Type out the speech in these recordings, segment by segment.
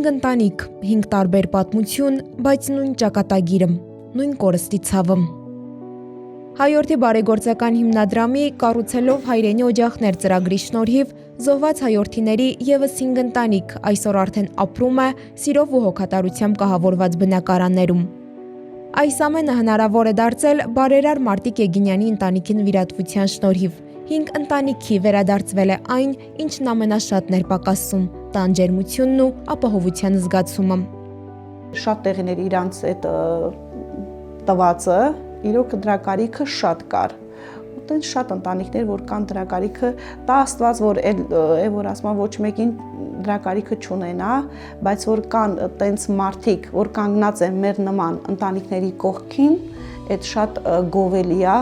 5 ընտանիք, 5 տարբեր պատմություն, բայց նույն ճակատագիրը, նույն կորստի ցավը։ Հայորդի բարեգործական հիմնադրամի կառուցելով հայրենի օջախներ ծրագրի շնորհիվ զոհված հայորդիների ևս 5 ընտանիք այսօր արդեն ապրում է սիրով ու հոգատարությամբ կահավորված բնակարաններում։ Այս ամենը հնարավոր է դարձել բարերար Մարտիկ Եգինյանի ընտանիքի նվիրատվության շնորհիվ։ 5 ընտանիքի վերադարձվել է այն, ինչն ամենաշատն էր պակասում՝ տանջերմությունն ու ապահովության զգացումը։ Շատ տեղիներ իրանց այդ տվածը, իրոք դրա կարիքը շատ կար։ Ուտեն շատ ընտանիքներ, որ կան դրա կարիքը, տա Աստված, որ ասում ոչ մեկին դրա կարիքը չունենա, բայց որ կան տենց մարդիկ, որ կանգնած են մեր նման ընտանիքների կողքին, այդ շատ գովելի է։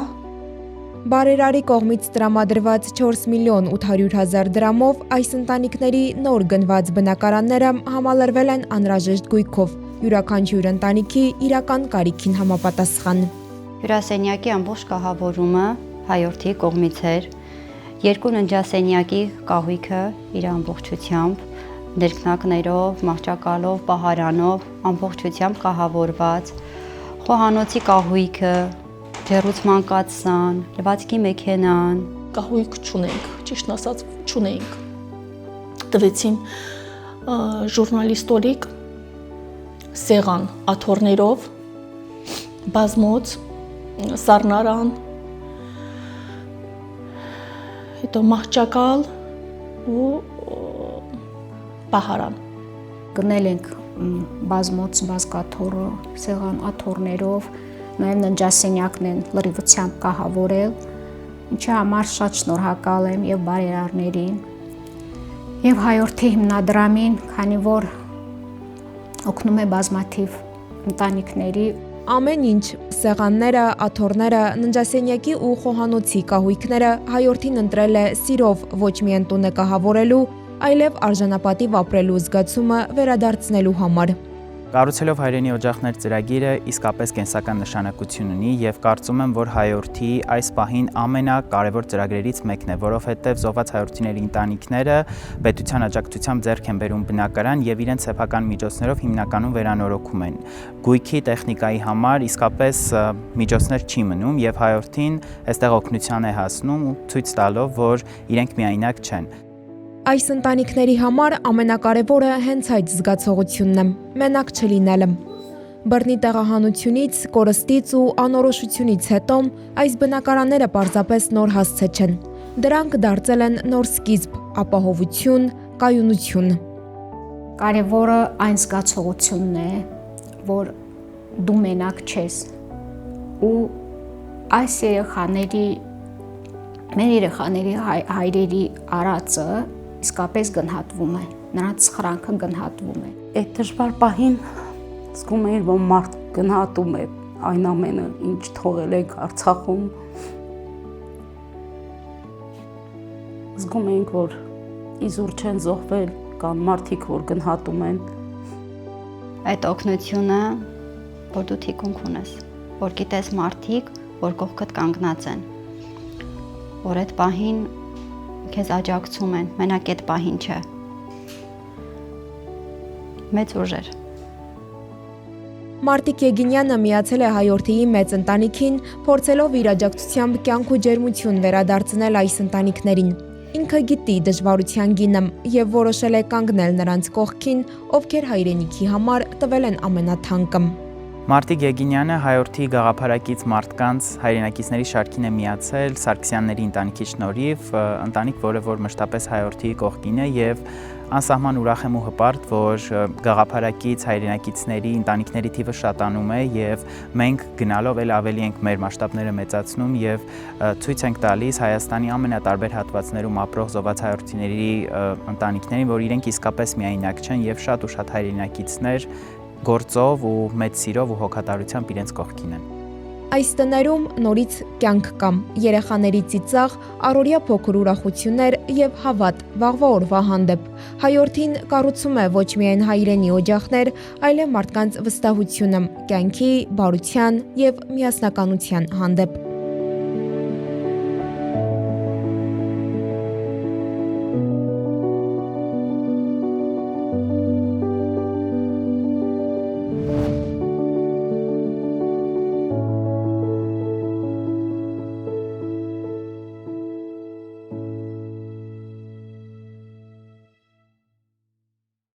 Բարերարի կողմից տրամադրված 4 միլիոն 800 հազար դրամով այս ընտանիքների նոր գնված բնակարանները համալրվել են անհրաժեշտ գույքով, յուրաքանչյուր ընտանիքի իրական կարիքին համապատասխան։ Հյուրասենյակի ամբողջ կահավորումը հայորդի կողմից էր, 2 ննջասենյակի կահույքը իր ամբողջությամբ, ներքնակներով, մահճակալով, պահարանով, ամբողջությամբ կահավորված, խոհանոցի կահույքը, ջեռուցման կաթսան, լվացքի մեքենան։ Կահույք չունենք, ճիշտ ասած չունենք։ Տվեցին ժուրնալիստորիկ սեղան աթոռներով, բազմոց, սառնարան, հետո մահճակալ ու պահարան։ Գնել ենք բազմոց բազկաթոռը, սեղան աթոռներով, նաև ննջասենյակն են լրիվությամբ կահավորել, ինչի համար շատ շնորհակալ եմ եւ բարերարներին եւ հայորդի հիմնադրամին, քանի որ օգնում է բազմաթիվ ընտանիքների։ Ամեն ինչ՝ սեղանները, աթոռները, ննջասենյակի ու խոհանոցի կահույքները հայորդին ընտրել է սիրով ոչ միայն տունը կահավորելու, այլև արժանապատիվ ապրելու զգացումը վերադարձնելու համար։ Կառուցելով հայրենի օջախներ ծրագիրը իսկապես կենսական նշանակություն ունի եւ կարծում եմ, որ հայորդի այս պահին ամենակարևոր ծրագրերից մեկն է, որովհետեւ զոհված հայորդիների ընտանիքները պետության աջակցությամբ ձեռք են բերում բնակարան եւ իրենց սեփական միջոցներով հիմնականում վերանորոգում են։ Գույքի տեխնիկայի համար իսկապես միջոցներ չի մնում եւ հայորդին այստեղ օգնության է հասնում ու ցույց տալով, որ իրենք միայնակ չեն։ Այս ընտանիքների համար ամենակարևորը հենց այդ զգացողությունն է՝ մենակ չլինելը։ Բռնի տեղահանությունից, կորստից ու անորոշությունից հետո այս բնակարանները պարզապես նոր հասցե չեն։ Դրանք դարձել են նոր սկիզբ, ապահովություն, կայունություն։ Կարևորը այն զգացողությունն է, որ դու մենակ չես ու այս երեխաների, մեր երեխաների հայրերի արածը իսկապես գնահատվում է, նրանց սխրանքը գնահատվում է։ Այդ դժվար պահին զգում էի, որ մարդ գնահատում է այն ամենը, ինչ թողել եք Արցախում։ Զգում էինք, որ իզուր չեն զոհվել, կան մարդիկ, որ գնահատում են։ Այդ օգնությունը, որ դու թիկունք ունես, որ գիտես մարդիկ, որ կողքդ կանգնած են, որ այդ պահին քեզ աջակցում են, մենակ այդ պահին չէ։ Մեծ ուժ էր։ Մարտիկ Եգինյանը միացել է հայորդիի մեծ ընտանիքին, փորձելով իր աջակցությամբ կյանք ու ջերմություն վերադարձնել այս ընտանիքներին։ Ինքը գիտի դժվարության գինը եւ որոշել է կանգնել նրանց կողքին, ովքեր հայրենիքի համար տվել են ամենաթանկը։ Մարտիկ Եգինյանը հայորդի գաղափարակից մարդկանց հայրենակիցների շարքին է միացել Սարգսյանների ընտանիքի շնորհիվ, ընտանիք, որը որ մշտապես հայորդի կողքին է եւ անսահման ուրախ եմ ու հպարտ, որ գաղափարակից հայրենակիցների ընտանիքների թիվը շատանում է եւ մենք գնալով էլ ավելի ենք մեր մասշտաբները մեծացնում եւ ցույց ենք տալիս Հայաստանի ամենատարբեր հատվածներում ապրող զոհված հայորդիների ընտանիքներին, որ իրենք իսկապես միայնակ չեն եւ շատ ու շատ հայրենակիցներ գործով ու մեծ սիրով ու հոգատարությամբ իրենց կողքին են։ Այս տներում նորից կյանք կա, երեխաների ծիծաղ, առօրյա փոքր ուրախություններ եւ հավատ վաղվա օրվա հանդեպ։ Հայորդին կառուցում է ոչ միայն հայրենի օջախներ, այլև մարդկանց վստահությունը կյանքի, բարության եւ միասնականության հանդեպ։